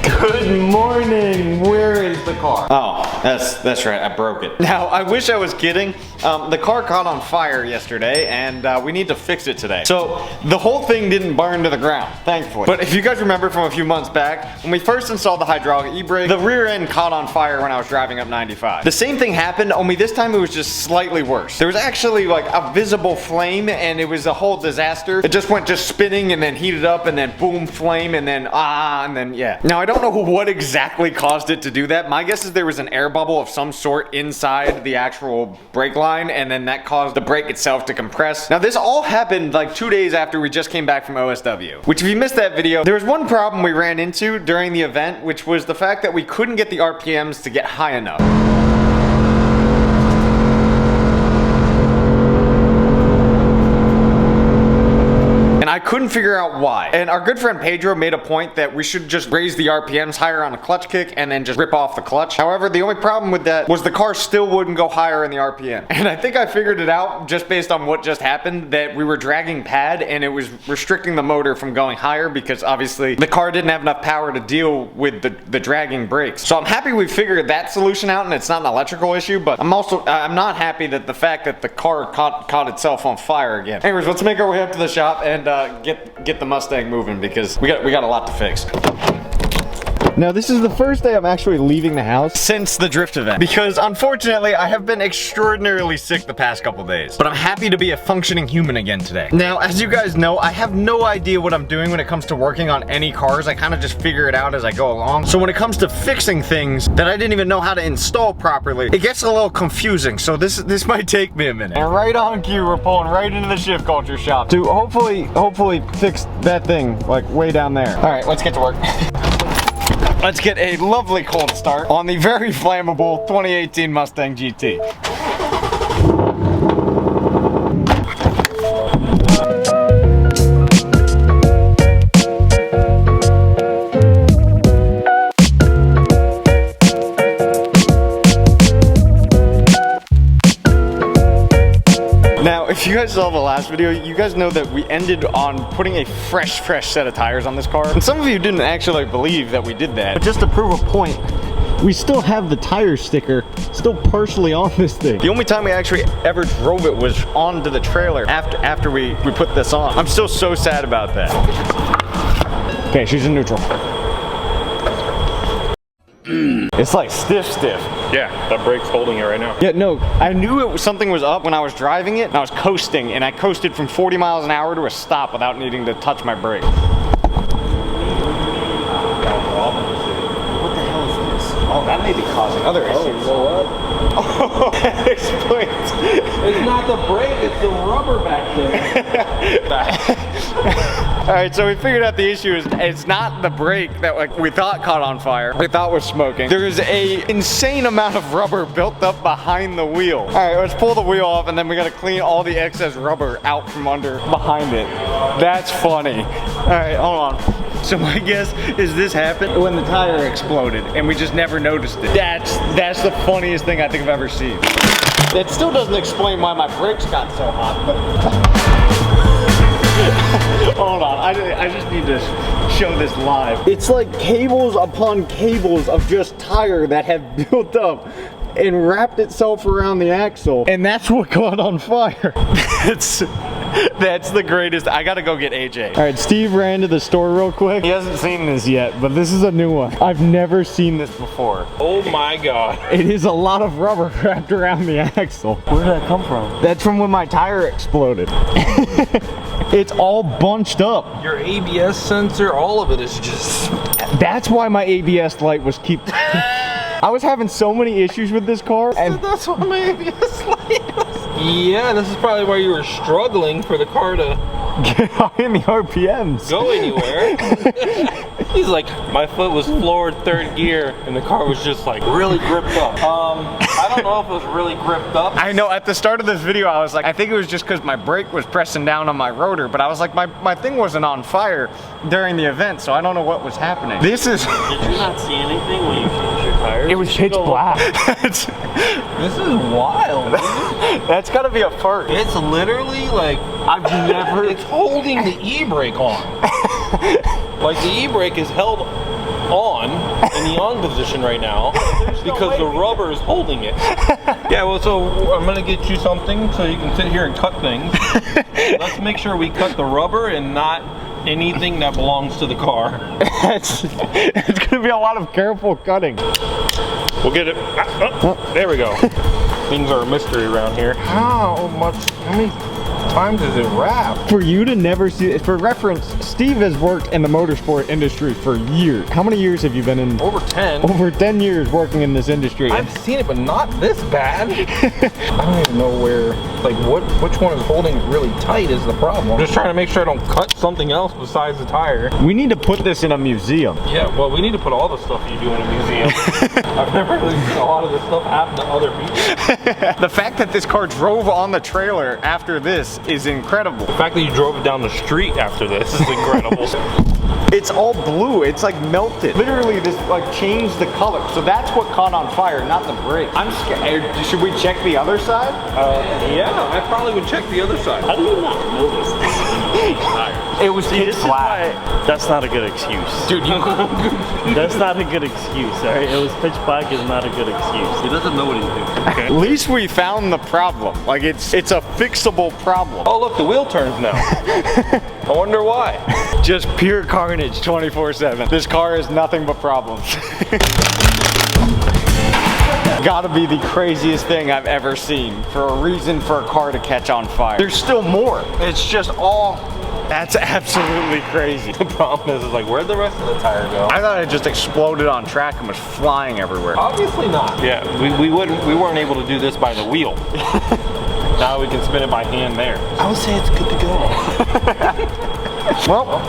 Good morning. Where is the car? Oh, that's right. I broke it. Now, I wish I was kidding. The car caught on fire yesterday, and we need to fix it today. So the whole thing didn't burn to the ground, thankfully. But if you guys remember from a few months back, when we first installed the hydraulic e-brake, the rear end caught on fire when I was driving up 95. The same thing happened, only this time it was just slightly worse. There was actually like a visible flame, and it was a whole disaster. It just went spinning and then heated up, and then boom, flame, and then and then yeah. Now I don't know what exactly caused it to do that. My guess is there was an air bubble of some sort inside the actual brake line, and then that caused the brake itself to compress. Now this all happened like 2 days after we just came back from OSW, which if you missed that video, there was one problem we ran into during the event, which was the fact that we couldn't get the RPMs to get high enough. I couldn't figure out why. And our good friend Pedro made a point that we should just raise the RPMs higher on the clutch kick and then just rip off the clutch. However, the only problem with that was the car still wouldn't go higher in the RPM. And I think I figured it out just based on what just happened, that we were dragging pad and it was restricting the motor from going higher because obviously the car didn't have enough power to deal with the dragging brakes. So I'm happy we figured that solution out and it's not an electrical issue, but I'm not happy that the fact that the car caught itself on fire again. Anyways, let's make our way up to the shop and get the Mustang moving because we got a lot to fix. Now this is the first day I'm actually leaving the house since the drift event because unfortunately I have been extraordinarily sick the past couple days, but I'm happy to be a functioning human again today. Now as you guys know, I have no idea what I'm doing when it comes to working on any cars. I kind of just figure it out as I go along. So when it comes to fixing things that I didn't even know how to install properly, it gets a little confusing. So this might take me a minute. And right on cue, we're pulling right into the Shift Culture shop to hopefully fix that thing like way down there. All right, let's get to work. Let's get a lovely cold start on the very flammable 2018 Mustang GT. Now, if you guys saw the last video, you guys know that we ended on putting a fresh set of tires on this car. And some of you didn't actually believe that we did that. But just to prove a point, we still have the tire sticker still partially on this thing. The only time we actually ever drove it was onto the trailer after we put this on. I'm still so sad about that. Okay, she's in neutral. It's like stiff. Yeah, that brake's holding it right now. Yeah, no, I knew something was up when I was driving it, and I was coasting, and I coasted from 40 miles an hour to a stop without needing to touch my brake. What the hell is this? Oh, that may be causing other issues. Oh, that explains. It's not the brake, it's the rubber back there. All right, so we figured out the issue is it's not the brake that we thought caught on fire. We thought was smoking. There is a insane amount of rubber built up behind the wheel. All right, let's pull the wheel off and then we gotta clean all the excess rubber out from behind it. That's funny. All right, hold on. So my guess is this happened when the tire exploded and we just never noticed it. That's the funniest thing I think I've ever seen. That still doesn't explain why my brakes got so hot, but... Hold on, I just need to show this live. It's like cables upon cables of just tire that have built up and wrapped itself around the axle, and that's what caught on fire. That's the greatest. I gotta go get AJ. All right, Steve ran to the store real quick. He hasn't seen this yet, but this is a new one. I've never seen this before. Oh my God. It is a lot of rubber wrapped around the axle. Where did that come from? That's from when my tire exploded. It's all bunched up. Your ABS sensor, all of it is just... That's why my ABS light was I was having so many issues with this car, and that's why my ABS light was... Yeah, this is probably why you were struggling for the car to get high in the RPMs. Go anywhere. He's like, my foot was floored third gear, and the car was just like really gripped up. I don't know if it was really gripped up. I know, at the start of this video, I was like, I think it was just because my brake was pressing down on my rotor, but I was like, my thing wasn't on fire during the event, so I don't know what was happening. This is... Did you not see anything when you changed your tires? It was pitch black. This is wild, dude. That's gotta be a first. It's literally like, I've never... It's holding the e-brake on. Like the e-brake is held on, on position right now because the rubber is holding it. Yeah, well, so I'm gonna get you something so you can sit here and cut things. Let's make sure we cut the rubber and not anything that belongs to the car. It's gonna be a lot of careful cutting. We'll get it. There we go. Things are a mystery around here. How many times is it wrapped? For you to never see it, for reference, Steve has worked in the motorsport industry for years. How many years have you been in? Over 10. Over 10 years working in this industry. I've seen it, but not this bad. I don't even know where, like, which one is holding really tight is the problem. I'm just trying to make sure I don't cut something else besides the tire. We need to put this in a museum. Yeah, well, we need to put all the stuff you do in a museum. I've never really seen a lot of this stuff happen to other people. The fact that this car drove on the trailer after this is incredible. The fact that you drove it down the street after this is incredible. It's all blue. It's like melted. Literally, this like changed the color. So that's what caught on fire, not the brake. I'm scared. Should we check the other side? Yeah, I probably would check the other side. How do you not notice this? It was pitch black. That's not a good excuse. Dude, you That's not a good excuse, alright? It was pitch black is not a good excuse. He doesn't know what he's doing. Okay. At least we found the problem. Like it's a fixable problem. Oh, look, the wheel turns now. I wonder why. Just pure carnage 24/7. This car is nothing but problems. Gotta be the craziest thing I've ever seen for a reason for a car to catch on fire. There's still more. It's just all, that's absolutely crazy. The problem is like, where'd the rest of the tire go? I thought it just exploded on track and was flying everywhere. Obviously not. Yeah, we weren't able to do this by the wheel. Now we can spin it by hand there. I would say it's good to go. Well,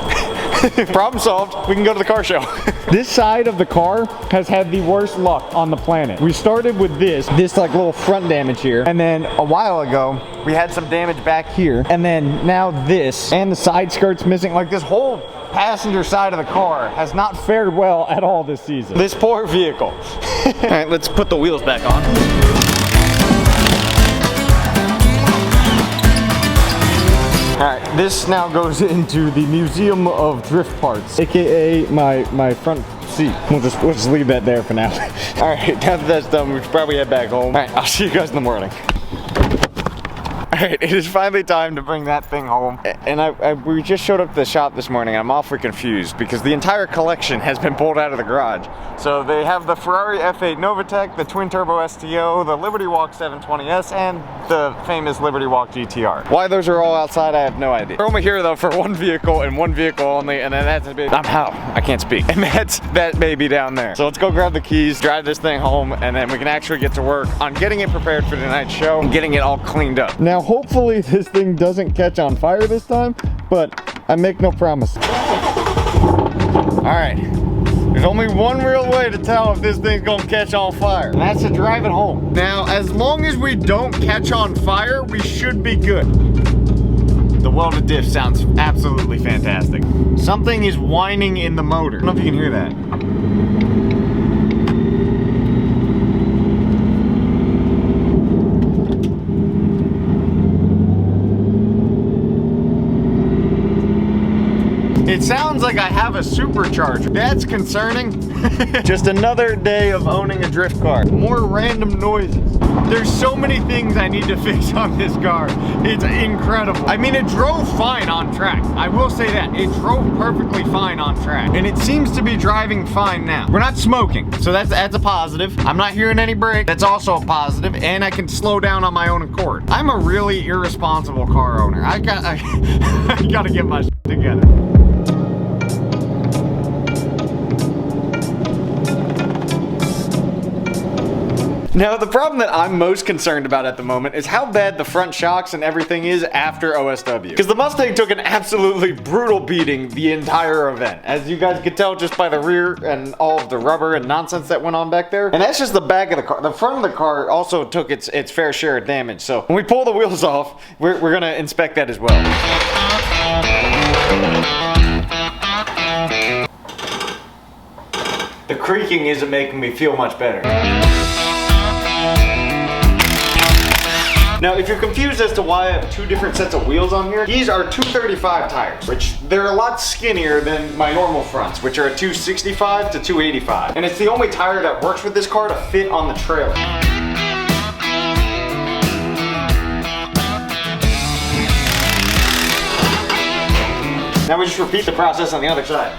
problem solved. We can go to the car show. This side of the car has had the worst luck on the planet. We started with this like little front damage here. And then a while ago, we had some damage back here. And then now this and the side skirt's missing. Like this whole passenger side of the car has not fared well at all this season. This poor vehicle. All right, let's put the wheels back on. Alright, this now goes into the Museum of Drift Parts, aka my front seat. We'll just leave that there for now. Alright, now that that's done, we should probably head back home. Alright, I'll see you guys in the morning. Alright, it is finally time to bring that thing home. And we just showed up to the shop this morning. I'm awfully confused because the entire collection has been pulled out of the garage. So they have the Ferrari F8 Novatec, the twin turbo STO, the Liberty Walk 720S, and the famous Liberty Walk GTR. Why those are all outside, I have no idea. We're only here though for one vehicle and one vehicle only, and then that's a bit, I can't speak. And that's that baby down there. So let's go grab the keys, drive this thing home, and then we can actually get to work on getting it prepared for tonight's show and getting it all cleaned up. Now, hopefully this thing doesn't catch on fire this time, but I make no promise. All right, there's only one real way to tell if this thing's gonna catch on fire, and that's to drive it home. Now, as long as we don't catch on fire, we should be good. The welded diff sounds absolutely fantastic. Something is whining in the motor. I don't know if you can hear that. It sounds like I have a supercharger. That's concerning. Just another day of owning a drift car. More random noises. There's so many things I need to fix on this car. It's incredible. I mean, it drove fine on track. I will say that. It drove perfectly fine on track. And it seems to be driving fine now. We're not smoking, so that's a positive. I'm not hearing any brake. That's also a positive. And I can slow down on my own accord. I'm a really irresponsible car owner. I gotta get my shit together. Now, the problem that I'm most concerned about at the moment is how bad the front shocks and everything is after OSW. Because the Mustang took an absolutely brutal beating the entire event. As you guys could tell just by the rear and all of the rubber and nonsense that went on back there. And that's just the back of the car. The front of the car also took its fair share of damage. So when we pull the wheels off, we're gonna inspect that as well. The creaking isn't making me feel much better. Now, if you're confused as to why I have two different sets of wheels on here, these are 235 tires, which they're a lot skinnier than my normal fronts, which are a 265 to 285. And it's the only tire that works with this car to fit on the trailer. Now we just repeat the process on the other side.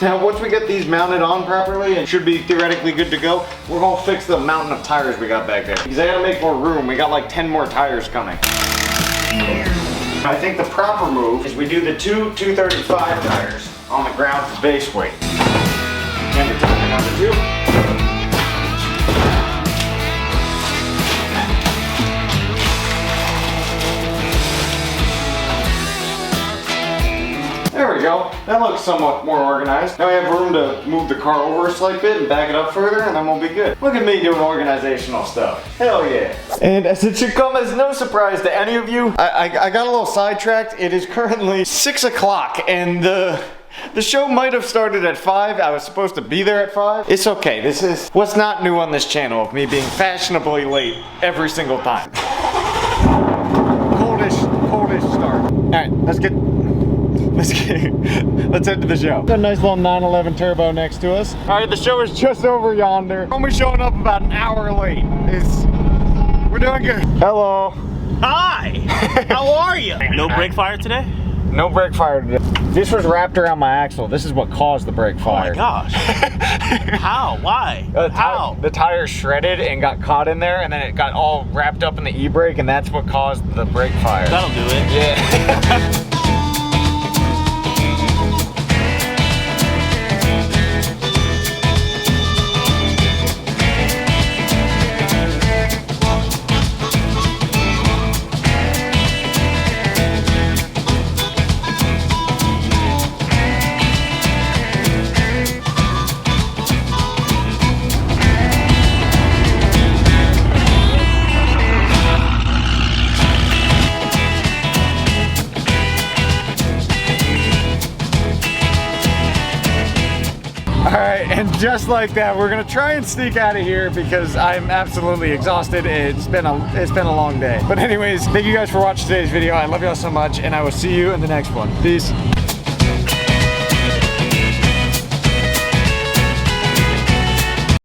Now once we get these mounted on properly and should be theoretically good to go, we're gonna fix the mountain of tires we got back there. Because I gotta make more room. We got like 10 more tires coming. I think the proper move is we do the two 235 tires on the ground for base weight. And the tire number 2. There we go. That looks somewhat more organized. Now we have room to move the car over a slight bit and back it up further, and then we'll be good. Look at me doing organizational stuff. Hell yeah. And as it should come as no surprise to any of you, I got a little sidetracked. It is currently 6 o'clock, and the show might have started at 5. I was supposed to be there at 5. It's okay. This is what's not new on this channel of me being fashionably late every single time. Coldish start. All right, let's head to the show. Got a nice little 911 turbo next to us. All right, the show is just over yonder. Only showing up about an hour late. We're doing good. Hello. Hi! How are you? No brake fire today? No brake fire today. This was wrapped around my axle. This is what caused the brake fire. Oh my gosh. How? Why? How? The tire shredded and got caught in there, and then it got all wrapped up in the e-brake, and that's what caused the brake fire. That'll do it. Yeah. Alright, and just like that, we're gonna try and sneak out of here because I'm absolutely exhausted. It's been a long day. But anyways, thank you guys for watching today's video. I love y'all so much, and I will see you in the next one. Peace.